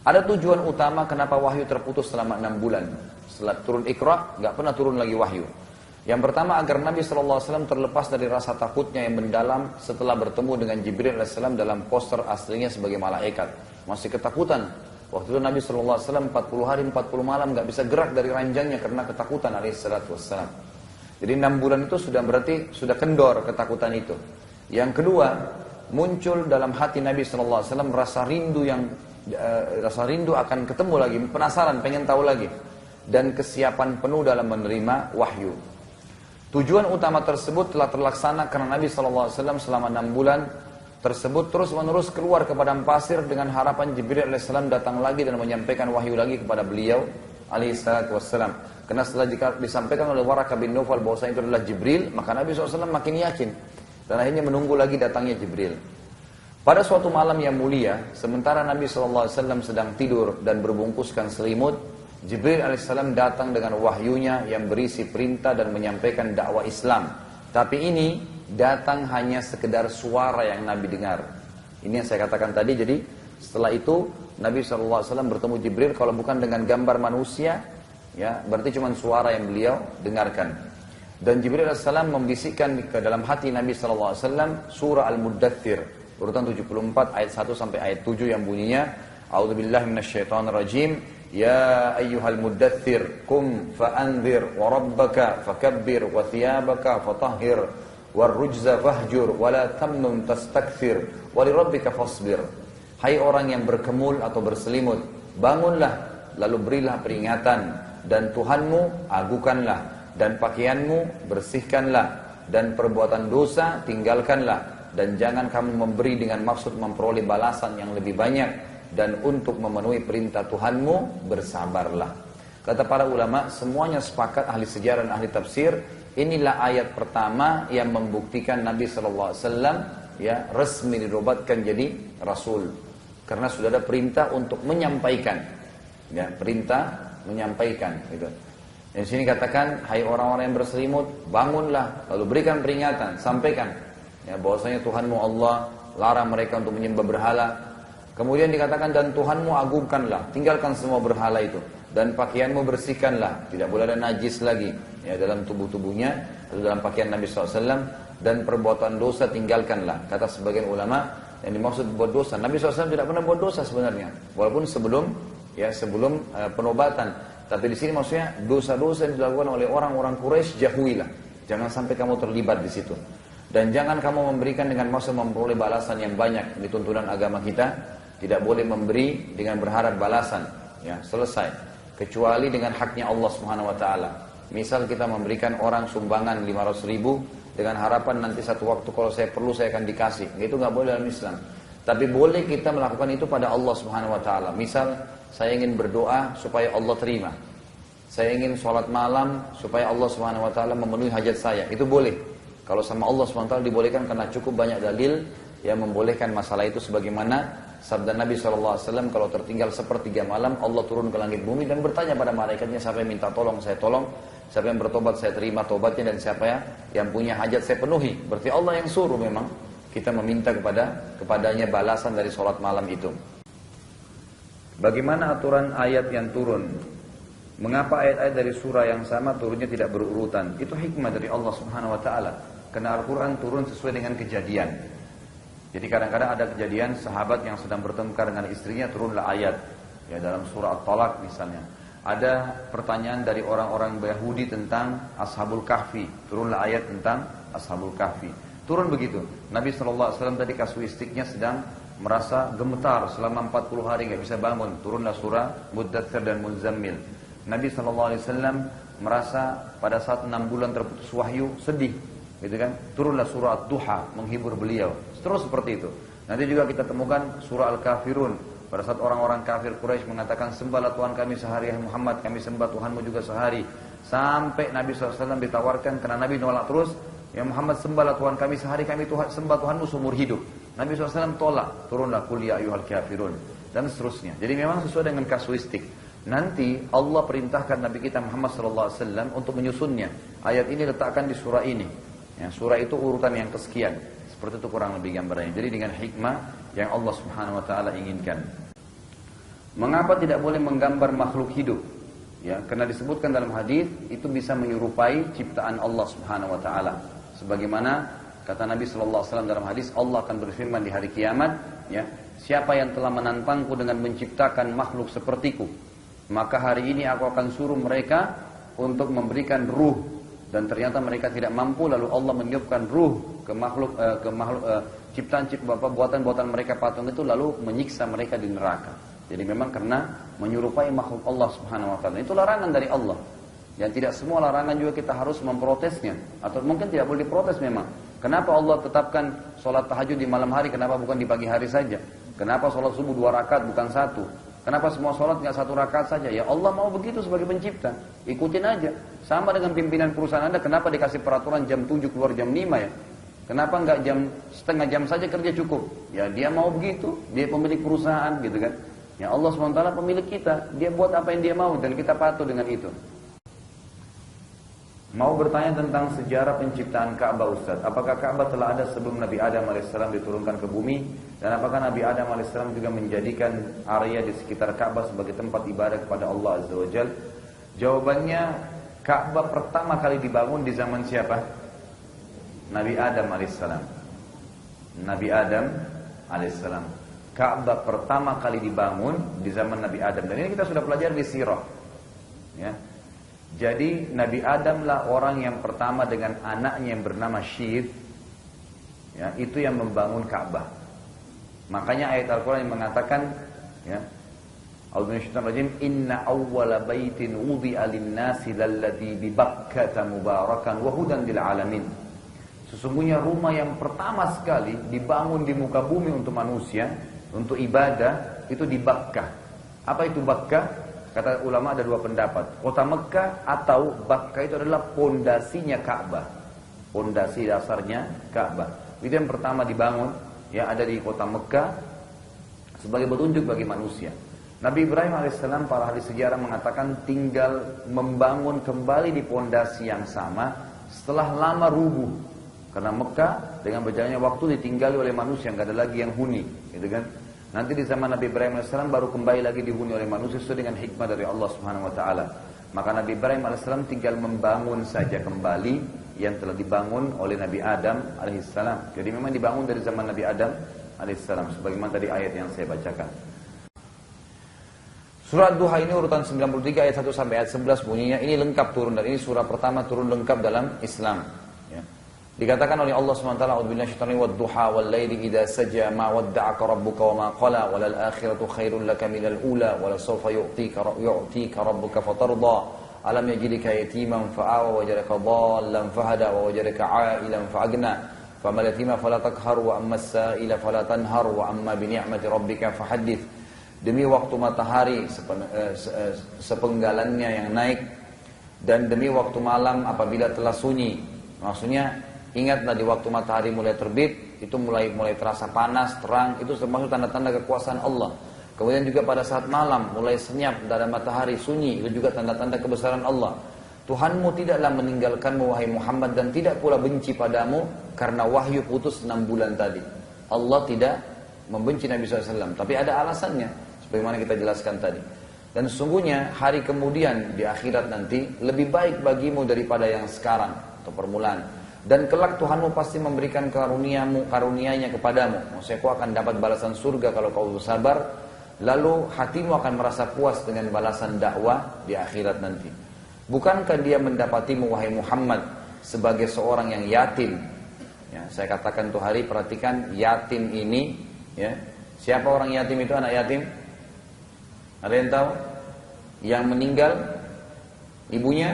Ada tujuan utama kenapa wahyu terputus selama 6 bulan. Setelah turun Iqra, nggak pernah turun lagi wahyu. Yang pertama agar Nabi SAW terlepas dari rasa takutnya yang mendalam setelah bertemu dengan Jibril AS dalam poster aslinya sebagai malaikat. Masih ketakutan. Waktu itu Nabi SAW 40 hari 40 malam nggak bisa gerak dari ranjangnya karena ketakutan alaihissalam. Jadi 6 bulan itu sudah berarti sudah kendor ketakutan itu. Yang kedua, muncul dalam hati Nabi SAW rasa rindu akan ketemu lagi, penasaran, pengen tahu lagi. Dan kesiapan penuh dalam menerima wahyu. Tujuan utama tersebut telah terlaksana karena Nabi SAW selama 6 bulan tersebut terus menerus keluar ke padang pasir dengan harapan Jibril AS datang lagi dan menyampaikan wahyu lagi kepada beliau alaihissalam. Karena setelah disampaikan oleh Waraqah bin Nawfal bahwasanya itu adalah Jibril, maka Nabi SAW makin yakin. Dan akhirnya menunggu lagi datangnya Jibril. Pada suatu malam yang mulia, sementara Nabi SAW sedang tidur dan berbungkuskan selimut, Jibril alaihissalam datang dengan wahyunya yang berisi perintah dan menyampaikan dakwah Islam. Tapi ini datang hanya sekedar suara yang Nabi dengar. Ini yang saya katakan tadi. Jadi setelah itu Nabi SAW bertemu Jibril, kalau bukan dengan gambar manusia, ya berarti cuma suara yang beliau dengarkan. Dan Jibril alaihissalam membisikkan ke dalam hati Nabi SAW surah Al-Muddathir, urutan 74 ayat 1 sampai ayat 7 yang bunyinya, A'udzubillahi minasyaitonirrajim. Ya ayyuhal muddathir kum fa'anzir wa rabbaka fakabbir wa thiyabaka fatahhir warrujza fahjur wa la tamnun tastakthir wa lirabbika fasbir. Hai orang yang berkemul atau berselimut, bangunlah lalu berilah peringatan dan Tuhanmu agukanlah dan pakaianmu bersihkanlah dan perbuatan dosa tinggalkanlah dan jangan kamu memberi dengan maksud memperoleh balasan yang lebih banyak. Dan untuk memenuhi perintah Tuhanmu, bersabarlah. Kata para ulama, semuanya sepakat, ahli sejarah dan ahli tafsir, inilah ayat pertama yang membuktikan Nabi SAW ya, resmi dirobatkan jadi Rasul. Karena sudah ada perintah untuk menyampaikan. Ya, perintah menyampaikan. Gitu. Dan sini katakan, hai orang-orang yang berselimut, bangunlah, lalu berikan peringatan, sampaikan. Ya, bahwasanya Tuhanmu Allah, larang mereka untuk menyembah berhala. Kemudian dikatakan dan Tuhanmu agungkanlah, tinggalkan semua berhala itu dan pakaianmu bersihkanlah, tidak boleh ada najis lagi ya dalam tubuhnya atau dalam pakaian Nabi SAW dan perbuatan dosa tinggalkanlah. Kata sebagian ulama yang dimaksud buat dosa, Nabi SAW tidak pernah buat dosa sebenarnya, walaupun sebelum penobatan. Tapi di sini maksudnya dosa-dosa yang dilakukan oleh orang-orang Quraisy jauhilah, jangan sampai kamu terlibat di situ. Dan jangan kamu memberikan dengan maksud memperoleh balasan yang banyak di tuntunan agama kita. Tidak boleh memberi dengan berharap balasan, ya selesai. Kecuali dengan haknya Allah Subhanahu Wa Taala. Misal kita memberikan orang sumbangan 500.000 dengan harapan nanti satu waktu kalau saya perlu saya akan dikasih. Itu nggak boleh dalam Islam. Tapi boleh kita melakukan itu pada Allah Subhanahu Wa Taala. Misal saya ingin berdoa supaya Allah terima. Saya ingin sholat malam supaya Allah Subhanahu Wa Taala memenuhi hajat saya. Itu boleh. Kalau sama Allah Subhanahu Wa Taala dibolehkan karena cukup banyak dalil yang membolehkan masalah itu sebagaimana sabda Nabi SAW, kalau tertinggal sepertiga malam, Allah turun ke langit bumi dan bertanya pada malaikatnya, siapa yang minta tolong, saya tolong. Siapa yang bertobat, saya terima tobatnya. Dan siapa yang punya hajat, saya penuhi. Berarti Allah yang suruh memang kita meminta kepadanya balasan dari sholat malam itu. Bagaimana aturan ayat yang turun? Mengapa ayat-ayat dari surah yang sama turunnya tidak berurutan? Itu hikmah dari Allah Subhanahu Wa Taala. Karena Al-Quran turun sesuai dengan kejadian. Jadi kadang-kadang ada kejadian sahabat yang sedang bertengkar dengan istrinya, turunlah ayat. Ya dalam surah At-Talaq misalnya. Ada pertanyaan dari orang-orang Yahudi tentang Ashabul Kahfi. Turunlah ayat tentang Ashabul Kahfi. Turun begitu. Nabi SAW tadi kasuistiknya sedang merasa gemetar selama 40 hari nggak bisa bangun. Turunlah surah Muddathir dan Muzammil. Nabi SAW merasa pada saat 6 bulan terputus wahyu sedih. Gitu kan? Turunlah surah Ad-Duha menghibur beliau. Terus seperti itu. Nanti juga kita temukan surah Al-Kafirun. Pada saat orang-orang kafir Quraisy mengatakan sembahlah Tuhan kami sehari, Muhammad kami sembah Tuhanmu juga sehari. Sampai Nabi SAW ditawarkan karena Nabi nolak terus. Ya Muhammad sembahlah Tuhan kami sehari, kami sembah Tuhanmu seumur hidup. Nabi SAW tolak. Turunlah qul ya ayyuhal kafirun. Dan seterusnya. Jadi memang sesuai dengan kasuistik. Nanti Allah perintahkan Nabi kita Muhammad SAW untuk menyusunnya. Ayat ini letakkan di surah ini. Ya, surah itu urutan yang kesekian. Seperti itu kurang lebih gambarannya. Jadi dengan hikmah yang Allah Subhanahu Wa Taala inginkan. Mengapa tidak boleh menggambar makhluk hidup? Ya, karena disebutkan dalam hadis itu bisa menyerupai ciptaan Allah Subhanahu wa taala. Sebagaimana kata Nabi sallallahu alaihi wasallam dalam hadis, Allah akan berfirman di hari kiamat, ya, siapa yang telah menantangku dengan menciptakan makhluk sepertiku, maka hari ini aku akan suruh mereka untuk memberikan ruh, dan ternyata mereka tidak mampu, lalu Allah meniupkan ruh ke makhluk ciptaan buatan-buatan mereka patung itu, lalu menyiksa mereka di neraka. Jadi memang karena menyerupai makhluk Allah Subhanahu wa taala. Itu larangan dari Allah. Dan tidak semua larangan juga kita harus memprotesnya, atau mungkin tidak boleh diprotes memang. Kenapa Allah tetapkan sholat tahajud di malam hari, kenapa bukan di pagi hari saja? Kenapa sholat subuh 2 rakaat bukan 1? Kenapa semua sholat nggak 1 rakaat saja? Ya Allah mau begitu sebagai pencipta. Ikutin aja. Sama dengan pimpinan perusahaan Anda, kenapa dikasih peraturan jam 7 keluar jam 5 ya? Kenapa nggak setengah jam saja kerja cukup? Ya dia mau begitu, dia pemilik perusahaan gitu kan. Ya Allah SWT pemilik kita, dia buat apa yang dia mau dan kita patuh dengan itu. Mau bertanya tentang sejarah penciptaan Ka'bah Ustaz. Apakah Ka'bah telah ada sebelum Nabi Adam AS diturunkan ke bumi? Dan apakah Nabi Adam AS juga menjadikan area di sekitar Ka'bah sebagai tempat ibadah kepada Allah Azza wa Jal? Jawabannya, Ka'bah pertama kali dibangun di zaman siapa? Nabi Adam AS. Nabi Adam AS. Ka'bah pertama kali dibangun di zaman Nabi Adam. Dan ini kita sudah pelajari di sirah. Ya. Jadi Nabi Adam lah orang yang pertama dengan anaknya yang bernama Syith, ya, itu yang membangun Ka'bah. Makanya ayat Al-Quran yang mengatakan, ya, Inna awwala baitin wudi'a lin-nasi lalladzi bi Bakkata mubarakan wa hudan lil alamin. Sesungguhnya rumah yang pertama sekali dibangun di muka bumi untuk manusia, untuk ibadah, itu di Bakkah. Apa itu Bakkah? Kata ulama ada 2 pendapat. Kota Mekah atau Bakkah itu adalah pondasinya Ka'bah. Pondasi dasarnya Ka'bah. Itu yang pertama dibangun, ya, ada di kota Mekah sebagai petunjuk bagi manusia. Nabi Ibrahim alaihissalam, para ahli sejarah mengatakan tinggal membangun kembali di pondasi yang sama setelah lama rubuh. Karena Mekah dengan berjalannya waktu ditinggali oleh manusia, nggak ada lagi yang huni, gitu kan? Nanti di zaman Nabi Ibrahim AS baru kembali lagi dihuni oleh manusia sesuai dengan hikmah dari Allah Subhanahu Wa Taala. Maka Nabi Ibrahim AS tinggal membangun saja kembali yang telah dibangun oleh Nabi Adam AS. Jadi memang dibangun dari zaman Nabi Adam AS. Sebagaimana tadi ayat yang saya bacakan. Surat Duha ini urutan 93 ayat 1 sampai ayat 11 bunyinya. Ini lengkap turun, dan ini surah pertama turun lengkap dalam Islam. Ya. Dikatakan oleh Allah SWT, "A'udzubillahi minasyaitonir rajim, wad-duha wal-laili idza saja ma wadda'aka rabbuka wa ma qala walal akhiratu khairul laka minal ula wa la sawfa yu'tika rabbuka fatarda alam yajidka yatiman fa'awa wa wajadaka dhallan fahada wa wajadaka 'ailan fa'agna famal yatima fala taqhar wa ammas sa'ila fala tanhar wa amma bi ni'mati rabbika fahaddits." Demi waktu matahari sepenggalannya yang naik, dan demi waktu malam apabila telah sunyi. Maksudnya, ingatlah di waktu matahari mulai terbit, itu mulai terasa panas, terang, itu termasuk tanda-tanda kekuasaan Allah. Kemudian juga pada saat malam mulai senyap, tidak ada matahari, sunyi, itu juga tanda-tanda kebesaran Allah. Tuhanmu tidaklah meninggalkanmu wahai Muhammad, dan tidak pula benci padamu karena wahyu putus 6 bulan tadi. Allah tidak membenci Nabi SAW, tapi ada alasannya, sebagaimana kita jelaskan tadi. Dan sesungguhnya hari kemudian di akhirat nanti lebih baik bagimu daripada yang sekarang atau permulaan. Dan kelak Tuhanmu pasti memberikan karunia-Nya kepadamu. Maksudnya kau akan dapat balasan surga kalau kau bersabar. Lalu hatimu akan merasa puas dengan balasan dakwah di akhirat nanti. Bukankah dia mendapatimu wahai Muhammad sebagai seorang yang yatim? Ya, saya katakan tuh hari, perhatikan yatim ini, ya. Siapa orang yatim itu, anak yatim? Ada yang tahu? Yang meninggal ibunya,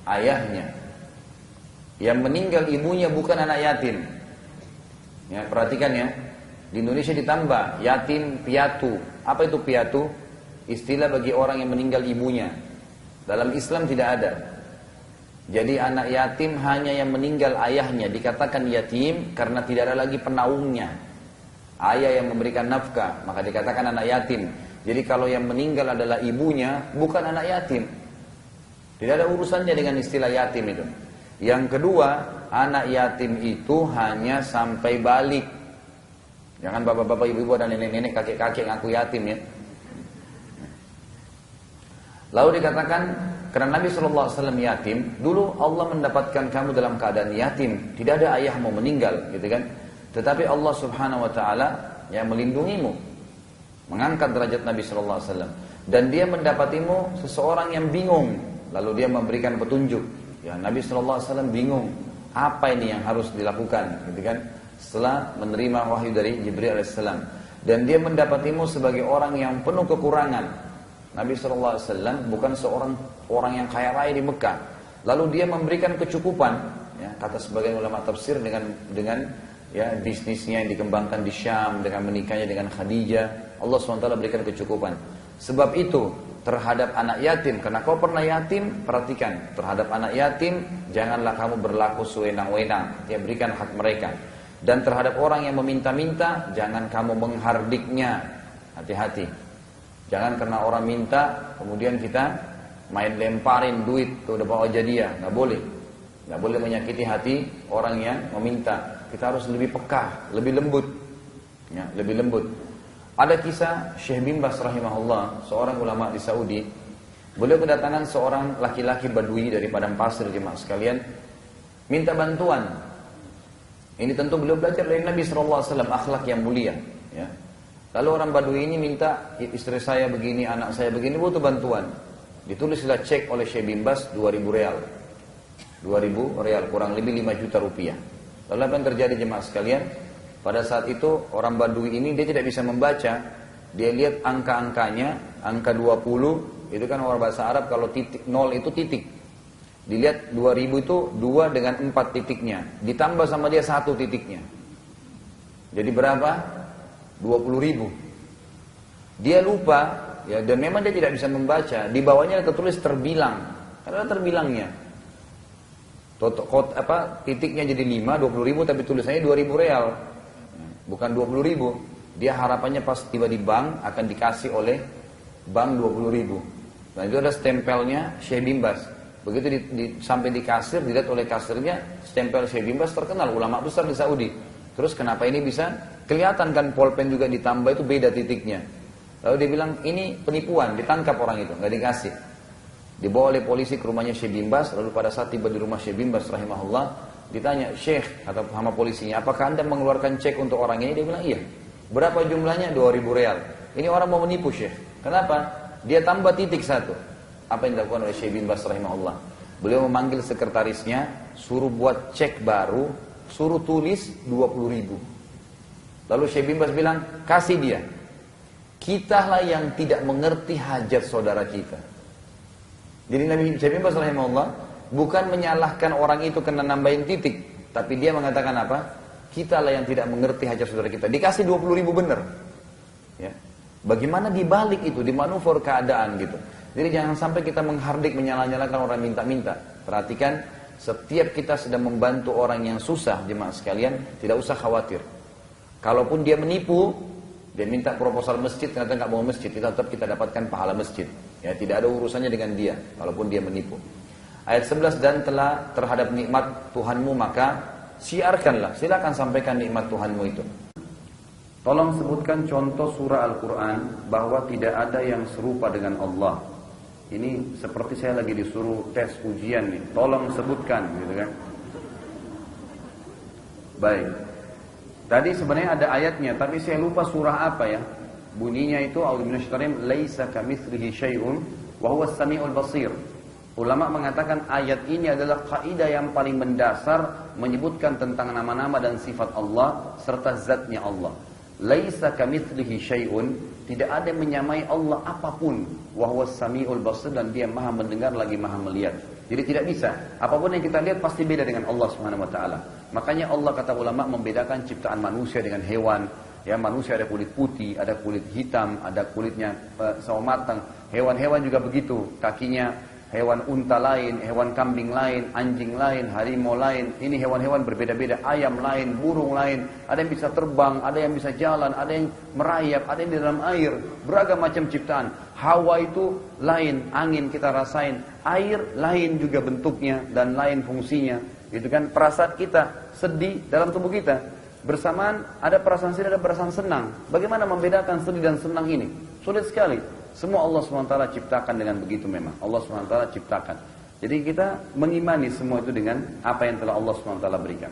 ayahnya. Yang meninggal ibunya bukan anak yatim. Ya, perhatikan ya. Di Indonesia ditambah yatim piatu. Apa itu piatu? Istilah bagi orang yang meninggal ibunya. Dalam Islam tidak ada. Jadi anak yatim hanya yang meninggal ayahnya. Dikatakan yatim karena tidak ada lagi penaungnya. Ayah yang memberikan nafkah, maka dikatakan anak yatim. Jadi kalau yang meninggal adalah ibunya, bukan anak yatim. Tidak ada urusannya dengan istilah yatim itu. Yang kedua, anak yatim itu hanya sampai balik. Jangan bapak-bapak, ibu-ibu, dan nenek-nenek, kakek-kakek ngaku yatim ya. Lalu dikatakan, karena Nabi SAW yatim, dulu Allah mendapatkan kamu dalam keadaan yatim, tidak ada ayahmu meninggal, gitu kan? Tetapi Allah Subhanahu Wa Taala yang melindungimu, mengangkat derajat Nabi SAW, dan Dia mendapatimu seseorang yang bingung, lalu Dia memberikan petunjuk. Ya, Nabi SAW bingung, apa ini yang harus dilakukan, gitu kan? Setelah menerima wahyu dari Jibril alaihissalam, dan Dia mendapatimu sebagai orang yang penuh kekurangan. Nabi SAW bukan seorang orang yang kaya raya di Mekah. Lalu Dia memberikan kecukupan, ya, kata sebagian ulama tafsir, dengan ya bisnisnya yang dikembangkan di Syam, dengan menikahnya dengan Khadijah, Allah SWT berikan kecukupan. Sebab itu terhadap anak yatim, karena kau pernah yatim, perhatikan, terhadap anak yatim janganlah kamu berlaku sewenang-wenang, ya, berikan hak mereka. Dan terhadap orang yang meminta-minta, jangan kamu menghardiknya, hati-hati. Jangan karena orang minta, kemudian kita main lemparin duit ke depan wajah dia. Nggak boleh. Nggak boleh menyakiti hati orang yang meminta. Kita harus lebih peka, lebih lembut. Ya, lebih lembut. Ada kisah Syekh bin Baz rahimahullah, seorang ulama di Saudi. Beliau kedatangan seorang laki-laki badui dari padang pasir, jemaah sekalian, minta bantuan. Ini tentu beliau belajar dari Nabi SAW, akhlak yang mulia. Ya. Lalu orang badui ini minta, istri saya begini, anak saya begini, butuh bantuan. Ditulislah cek oleh Syekh bin Baz 2.000 real. 2.000 real, kurang lebih 5 juta rupiah. Lalu apa yang terjadi jemaah sekalian? Pada saat itu orang badui ini dia tidak bisa membaca. Dia lihat angka-angkanya, angka 20, itu kan orang bahasa Arab kalau titik 0 itu titik. Dilihat 2.000 itu 2 dengan 4 titiknya. Ditambah sama dia 1 titiknya. Jadi berapa? 20.000. Dia lupa, ya, dan memang dia tidak bisa membaca. Di bawahnya tertulis terbilang, karena terbilangnya. Titiknya jadi 5, 20.000, tapi tulisannya 2.000 real, bukan 20.000. Dia harapannya pas tiba di bank akan dikasih oleh bank 20.000. Nah itu ada stempelnya Syekh bin Baz. Begitu sampai di kasir, dilihat oleh kasirnya, stempel Syekh bin Baz terkenal, ulama besar di Saudi. Terus kenapa ini bisa? Kelihatan kan pulpen juga ditambah itu beda titiknya. Lalu dia bilang ini penipuan, ditangkap orang itu, nggak dikasih. Dibawa oleh polisi ke rumahnya Syekh bin Baz. Lalu pada saat tiba di rumah Syekh bin Baz rahimahullah, ditanya, Syekh, kata sama polisinya, apakah anda mengeluarkan cek untuk orang ini? Dia bilang iya. Berapa jumlahnya? 2.000 real. Ini orang mau menipu Syekh. Kenapa? Dia tambah titik 1. Apa yang dilakukan oleh Syekh bin Baz rahimahullah? Beliau memanggil sekretarisnya, suruh buat cek baru, suruh tulis 20.000. Lalu Syekh bin Baz bilang, kasih dia. Kitalah yang tidak mengerti hajat saudara kita. Jadi Nabi Syekh bin Baz rahimahullah bukan menyalahkan orang itu kena nambahin titik, tapi dia mengatakan apa? Kitalah yang tidak mengerti hajat saudara kita. Dikasih 20.000 benar. Ya. Bagaimana dibalik itu, dimanuver keadaan gitu. Jadi jangan sampai kita menghardik, menyalah-nyalahkan orang minta-minta. Perhatikan, setiap kita sedang membantu orang yang susah, jemaah sekalian, tidak usah khawatir. Kalaupun dia menipu, dia minta proposal masjid, ternyata nggak mau masjid, tetap kita dapatkan pahala masjid. Ya, tidak ada urusannya dengan dia, kalaupun dia menipu. Ayat 11, dan telah terhadap nikmat Tuhanmu maka siarkanlah, silakan sampaikan nikmat Tuhanmu itu. Tolong sebutkan contoh surah Al-Quran bahwa tidak ada yang serupa dengan Allah. Ini seperti saya lagi disuruh tes ujian nih, tolong sebutkan, gitu kan? Baik. Tadi sebenarnya ada ayatnya, tapi saya lupa surah apa ya. Bunyinya itu, a'udzubillahi minasyaitonir rajim, laisa kamitslihi syai'un wa huwas samiul basir. Ulama mengatakan ayat ini adalah kaidah yang paling mendasar menyebutkan tentang nama-nama dan sifat Allah serta zatnya Allah. Laisa kamitslihi syai'un, tidak ada yang menyamai Allah apapun. Wa huwas samiul basir, dan dia maha mendengar lagi maha melihat. Jadi tidak bisa. Apapun yang kita lihat pasti beda dengan Allah Subhanahu wa taala. Makanya Allah, kata ulama, membedakan ciptaan manusia dengan hewan. Ya, manusia ada kulit putih, ada kulit hitam, ada kulitnya sawo matang. Hewan-hewan juga begitu. Kakinya hewan unta lain, hewan kambing lain, anjing lain, harimau lain. Ini hewan-hewan berbeda-beda. Ayam lain, burung lain. Ada yang bisa terbang, ada yang bisa jalan, ada yang merayap, ada yang di dalam air. Beragam macam ciptaan. Hawa itu lain, angin kita rasain. Air lain juga bentuknya dan lain fungsinya. Gitu kan, perasaan kita sedih dalam tubuh kita bersamaan ada perasaan sedih, ada perasaan senang. Bagaimana membedakan sedih dan senang ini? Sulit sekali. Semua Allah SWT ciptakan dengan begitu memang. Allah SWT ciptakan. Jadi kita mengimani semua itu dengan apa yang telah Allah SWT berikan.